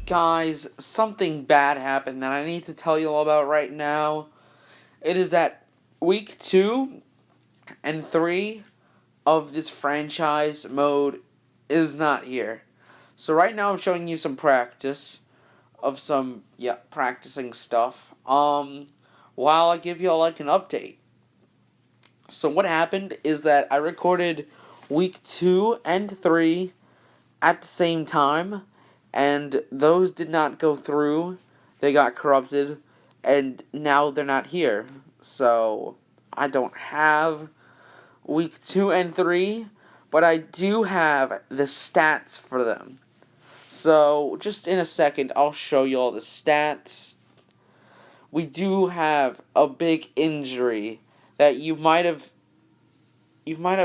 Guys, something bad happened that I need to tell you all about right now. It is that week 2 and 3 of this franchise mode is not here. So right now I'm showing you some practice of some, practicing stuff. While I give you all like an update. So what happened is that I recorded week 2 and 3 at the same time, and those did not go through. They got corrupted, and now they're not here. So I don't have week 2 and 3, but I do have the stats for them. So just in a second, I'll show you all the stats. We do have a big injury that you might have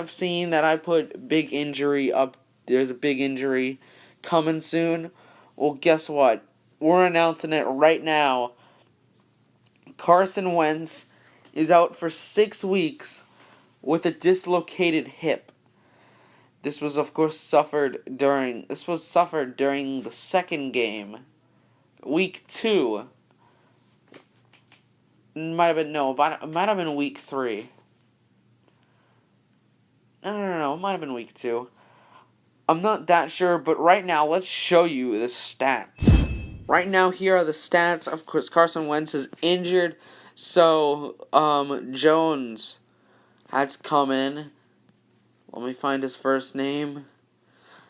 seen that I put big injury up. There's a big injury coming soon. Well, guess what? We're announcing it right now. Carson Wentz is out for 6 weeks with a dislocated hip. This was, of course, suffered during the second game, week 2. It might have been week 3. No, it might have been week 2. I'm not that sure, but right now, let's show you the stats. Right now, here are the stats. Of course, Carson Wentz is injured, so, Jones had to come in. Let me find his first name.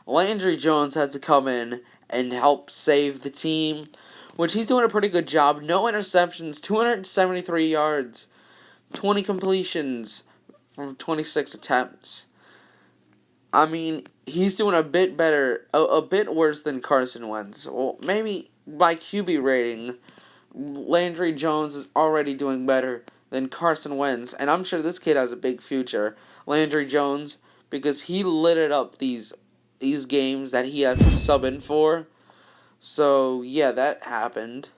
Landry Jones had to come in and help save the team, which he's doing a pretty good job. No interceptions, 273 yards, 20 completions from 26 attempts. I mean, he's doing a bit better, a bit worse than Carson Wentz. Well, maybe by QB rating, Landry Jones is already doing better than Carson Wentz, and I'm sure this kid has a big future. Landry Jones, because he lit it up these games that he had to sub in for. So, yeah, that happened.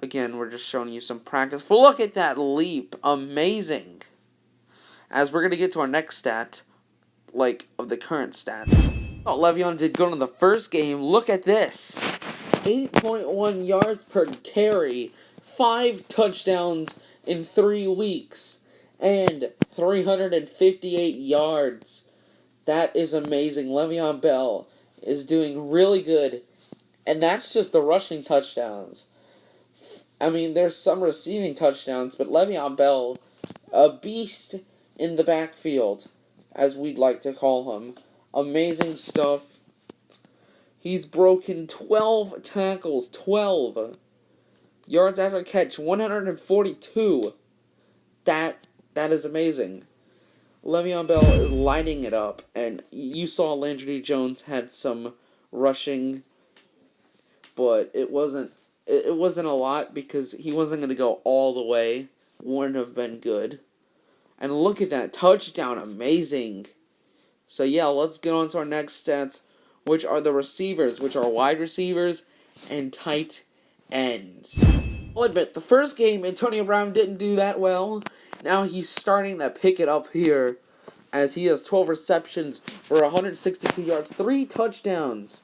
Again, we're just showing you some practice. Look at that leap. Amazing. As we're going to get to our next stat, of the current stats. Oh, Le'Veon did good in the first game. Look at this. 8.1 yards per carry. 5 touchdowns in 3 weeks. And 358 yards. That is amazing. Le'Veon Bell is doing really good. And that's just the rushing touchdowns. I mean, there's some receiving touchdowns, but Le'Veon Bell, a beast in the backfield, as we'd like to call him. Amazing stuff. He's broken 12 tackles. 12. Yards after catch, 142. That is amazing. Le'Veon Bell is lighting it up, and you saw Landry Jones had some rushing, but it wasn't a lot because he wasn't going to go all the way. Wouldn't have been good. And look at that touchdown, amazing. So yeah, let's get on to our next stats, which are the receivers, which are wide receivers and tight ends. I'll admit, the first game, Antonio Brown didn't do that well. Now he's starting to pick it up here, as he has 12 receptions for 162 yards, 3 touchdowns.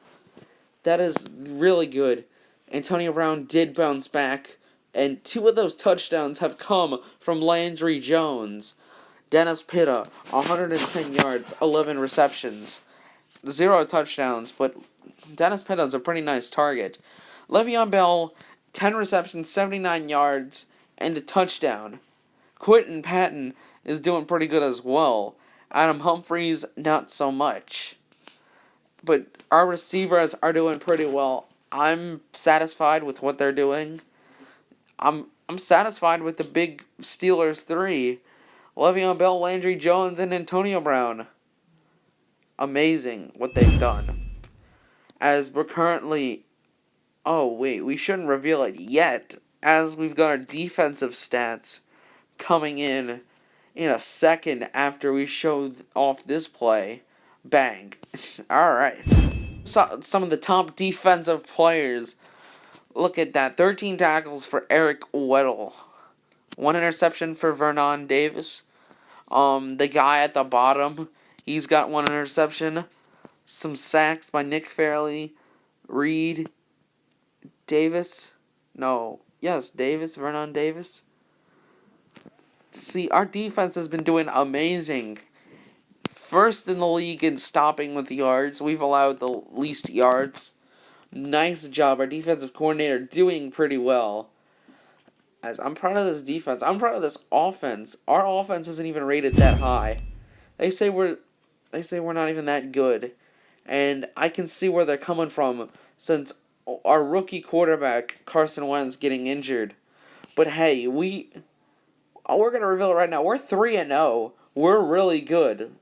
That is really good. Antonio Brown did bounce back, and 2 of those touchdowns have come from Landry Jones. Dennis Pitta, 110 yards, 11 receptions, 0 touchdowns, but Dennis Pitta is a pretty nice target. Le'Veon Bell, 10 receptions, 79 yards, and a touchdown. Quentin Patton is doing pretty good as well. Adam Humphries, not so much. But our receivers are doing pretty well. I'm satisfied with what they're doing. I'm satisfied with the big Steelers 3. Le'Veon Bell, Landry Jones, and Antonio Brown. Amazing what they've done. As we're currently... Oh, wait, we shouldn't reveal it yet, as we've got our defensive stats coming in a second after we show off this play. Bang. Alright. So, some of the top defensive players. Look at that. 13 tackles for Eric Weddle. 1 interception for Vernon Davis. The guy at the bottom, he's got 1 interception. Some sacks by Nick Fairley, Reed, Davis. Davis, Vernon Davis. See, our defense has been doing amazing. First in the league in stopping with yards. We've allowed the least yards. Nice job. Our defensive coordinator doing pretty well. As I'm proud of this defense. I'm proud of this offense. Our offense isn't even rated that high. They say we're not even that good. And I can see where they're coming from since our rookie quarterback, Carson Wentz, getting injured. But hey, we're going to reveal it right now. We're 3-0. We're really good.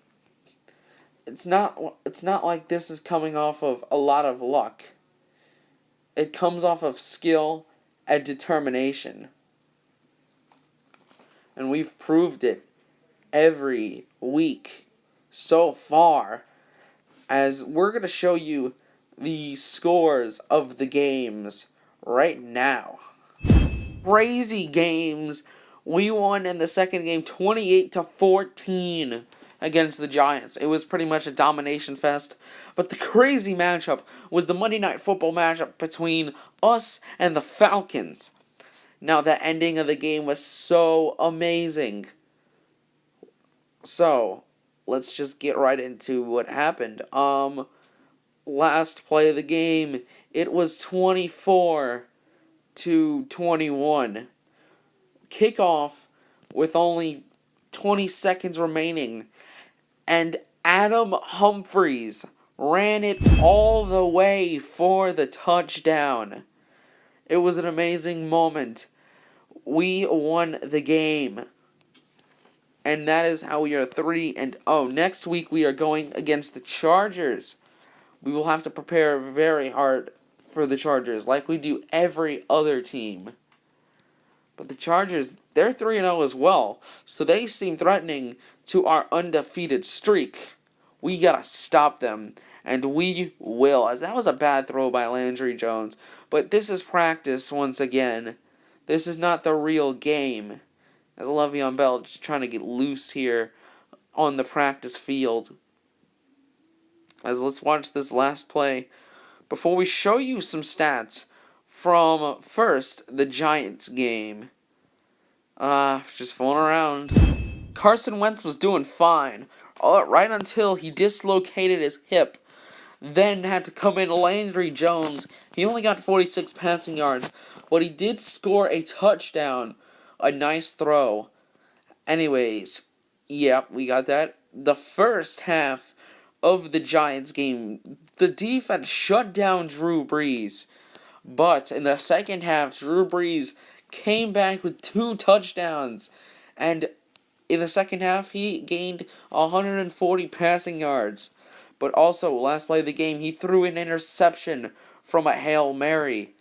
It's not like this is coming off of a lot of luck. It comes off of skill and determination. And we've proved it every week so far. As we're going to show you the scores of the games right now. Crazy games. We won in the second game 28-14 against the Giants. It was pretty much a domination fest. But the crazy matchup was the Monday Night Football matchup between us and the Falcons. Now, the ending of the game was so amazing. So, let's just get right into what happened. Last play of the game, it was 24-21. Kickoff with only 20 seconds remaining. And Adam Humphries ran it all the way for the touchdown. It was an amazing moment. We won the game. And that is how we are 3-0. Next week we are going against the Chargers. We will have to prepare very hard for the Chargers, like we do every other team. But the Chargers, they're 3-0 as well, so they seem threatening to our undefeated streak. We gotta stop them, and we will, as that was a bad throw by Landry Jones. But this is practice once again. This is not the real game. As Le'Veon Bell just trying to get loose here on the practice field. As let's watch this last play before we show you some stats from first the Giants game. Just fooling around. Carson Wentz was doing fine, right until he dislocated his hip. Then had to come in Landry Jones. He only got 46 passing yards, but he did score a touchdown. A nice throw. Anyways, yep, we got that. The first half of the Giants game, the defense shut down Drew Brees. But in the second half, Drew Brees came back with 2 touchdowns. And in the second half, he gained 140 passing yards. But also, last play of the game, he threw an interception from a Hail Mary.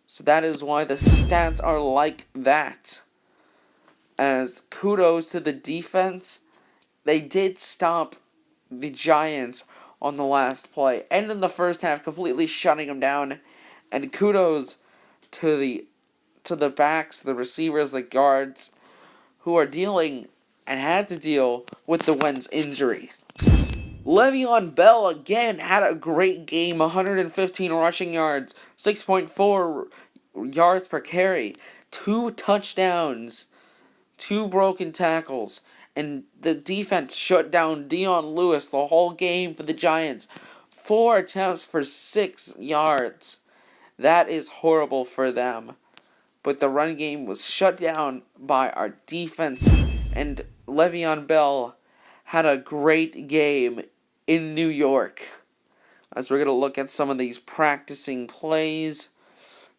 So that is why the stats are like that. As kudos to the defense, they did stop the Giants on the last play. And in the first half, completely shutting them down. And kudos to the backs, the receivers, the guards, who are dealing and had to deal with the Wentz injury. Le'Veon Bell again had a great game, 115 rushing yards, 6.4 yards per carry, 2 touchdowns, 2 broken tackles, and the defense shut down Dion Lewis the whole game for the Giants. 4 attempts for 6 yards. That is horrible for them. But the run game was shut down by our defense, and Le'Veon Bell had a great game in New York. As we're going to look at some of these practicing plays,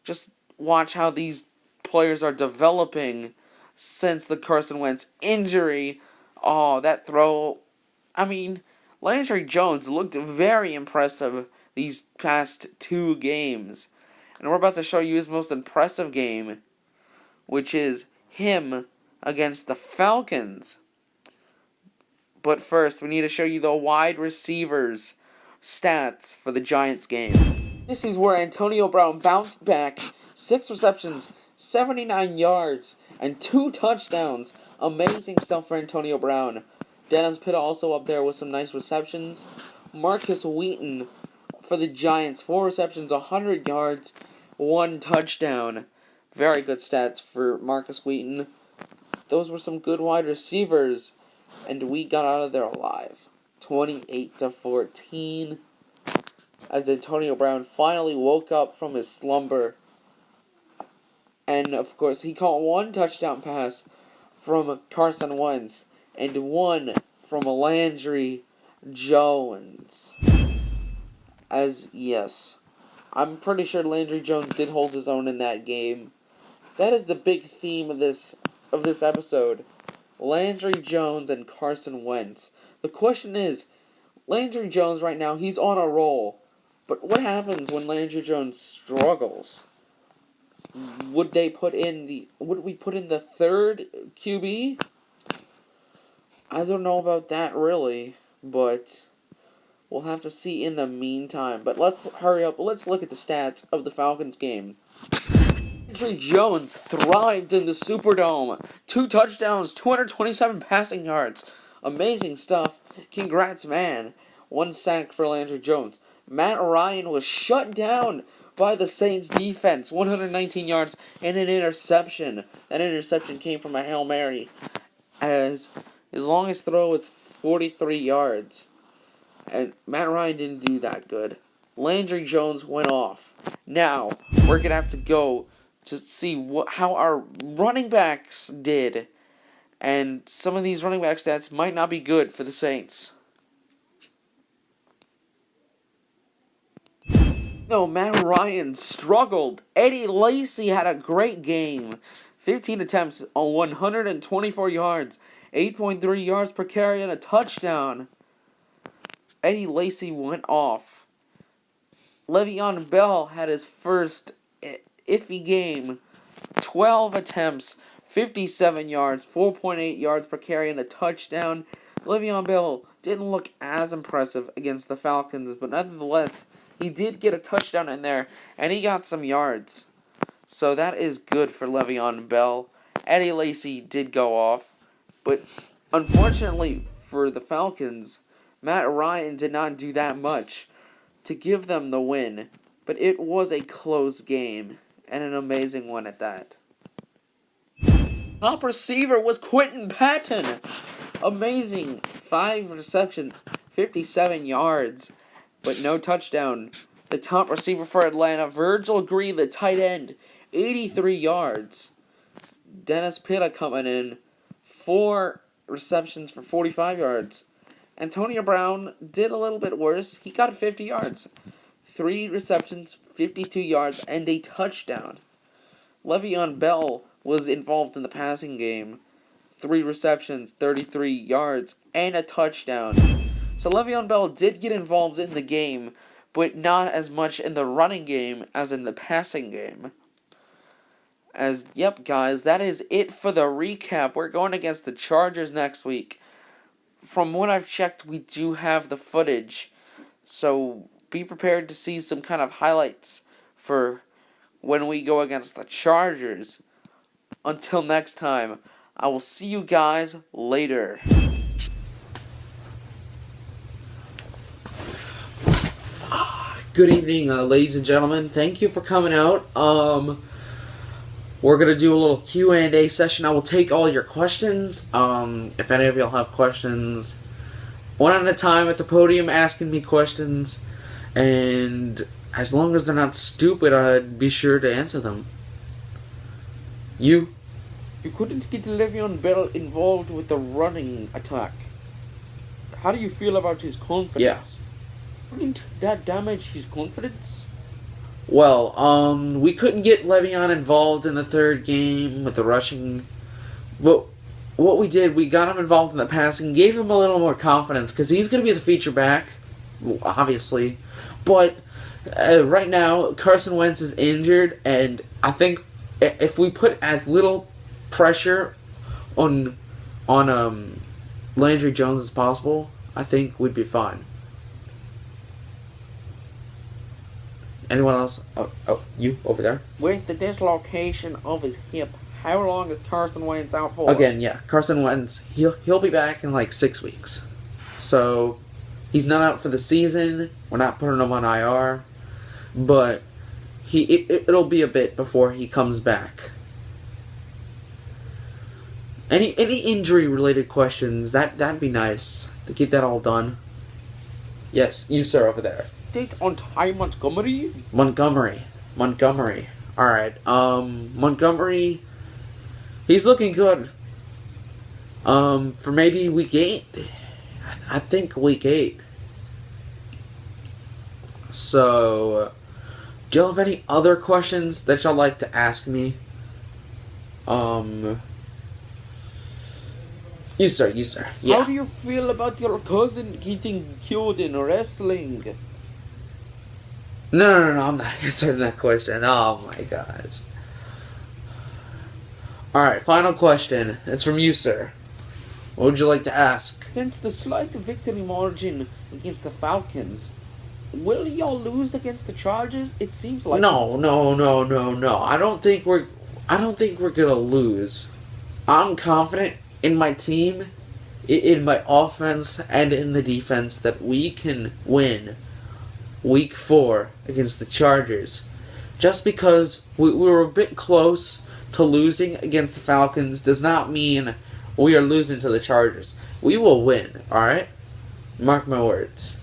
just watch how these players are developing since the Carson Wentz injury. Oh, that throw. I mean, Landry Jones looked very impressive these past 2 games. And we're about to show you his most impressive game, which is him against the Falcons. But first, we need to show you the wide receivers' stats for the Giants game. This is where Antonio Brown bounced back. 6 receptions, 79 yards, and 2 touchdowns Amazing stuff for Antonio Brown. Dennis Pitta also up there with some nice receptions. Marcus Wheaton for the Giants, 4 receptions, 100 yards, 1 touchdown. Very good stats for Marcus Wheaton. Those were some good wide receivers, and we got out of there alive. 28-14. As Antonio Brown finally woke up from his slumber. And, of course, he caught 1 touchdown pass from Carson Wentz and 1 from Landry Jones. Yes, I'm pretty sure Landry Jones did hold his own in that game. That is the big theme of this episode. Landry Jones and Carson Wentz. The question is, Landry Jones right now, he's on a roll. But what happens when Landry Jones struggles? Would we put in the third QB? I don't know about that really, but we'll have to see in the meantime. But let's hurry up. Let's look at the stats of the Falcons game. Landry Jones thrived in the Superdome. 2 touchdowns, 227 passing yards. Amazing stuff. Congrats, man. 1 sack for Landry Jones. Matt Ryan was shut down by the Saints defense. 119 yards and an interception. That interception came from a Hail Mary. As his longest throw was 43 yards. And Matt Ryan didn't do that good. Landry Jones went off. Now, we're going to have to go to see how our running backs did. And some of these running back stats might not be good for the Saints. No, Matt Ryan struggled. Eddie Lacy had a great game. 15 attempts on 124 yards. 8.3 yards per carry and a touchdown. Eddie Lacy went off. Le'Veon Bell had his first iffy game. 12 attempts, 57 yards, 4.8 yards per carry and a touchdown. Le'Veon Bell didn't look as impressive against the Falcons, but nevertheless, he did get a touchdown in there, and he got some yards. So that is good for Le'Veon Bell. Eddie Lacy did go off, but unfortunately for the Falcons, Matt Ryan did not do that much to give them the win. But it was a close game, and an amazing one at that. Top receiver was Quentin Patton. Amazing. 5 receptions, 57 yards, but no touchdown. The top receiver for Atlanta, Virgil Green, the tight end, 83 yards. Dennis Pitta coming in, 4 receptions for 45 yards. Antonio Brown did a little bit worse. He got 50 yards. 3 receptions, 52 yards, and a touchdown. Le'Veon Bell was involved in the passing game. 3 receptions, 33 yards, and a touchdown. So Le'Veon Bell did get involved in the game, but not as much in the running game as in the passing game. Yep, guys, that is it for the recap. We're going against the Chargers next week. From what I've checked, we do have the footage. So be prepared to see some kind of highlights for when we go against the Chargers. Until next time, I will see you guys later. Good evening, ladies and gentlemen. Thank you for coming out. We're going to do a little Q&A session. I will take all your questions. If any of y'all have questions, one at a time at the podium asking me questions. And as long as they're not stupid, I'd be sure to answer them. You couldn't get Le'Veon Bell involved with the running attack. How do you feel about his confidence? Yeah. Wouldn't that damage his confidence? Well, we couldn't get Le'Veon involved in the third game with the rushing. But what we did, we got him involved in the passing, gave him a little more confidence, because he's going to be the feature back, obviously. But right now, Carson Wentz is injured, and I think if we put as little pressure on Landry Jones as possible, I think we'd be fine. Anyone else? Oh, you over there? With the dislocation of his hip, how long is Carson Wentz out for? Again, yeah, Carson Wentz, he'll be back in like 6 weeks. So, he's not out for the season. We're not putting him on IR. But it'll be a bit before he comes back. Any injury-related questions, that'd be nice to keep that all done. Yes, you, sir, over there. Date on Ty Montgomery? Montgomery. Alright, Montgomery, he's looking good. For maybe week 8. I think week 8. So, do you have any other questions that y'all like to ask me? You, sir. Yeah. How do you feel about your cousin getting killed in wrestling? No, I'm not answering that question. Oh my gosh. Alright, final question. It's from you, sir. What would you like to ask? Since the slight victory margin against the Falcons, will y'all lose against the Chargers? It seems like No. I don't think we're gonna lose. I'm confident in my team, in my offense, and in the defense that we can win Week 4 against the Chargers. Just because we were a bit close to losing against the Falcons does not mean we are losing to the Chargers. We will win, alright? Mark my words.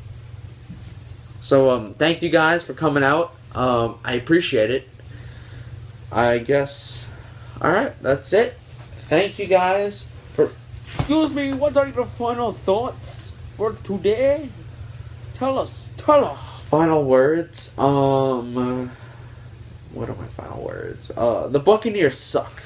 So, thank you guys for coming out. I appreciate it. I guess... Alright, that's it. Thank you guys for... Excuse me, what are your final thoughts for today? Tell us. Final words? What are my final words? The Buccaneers suck.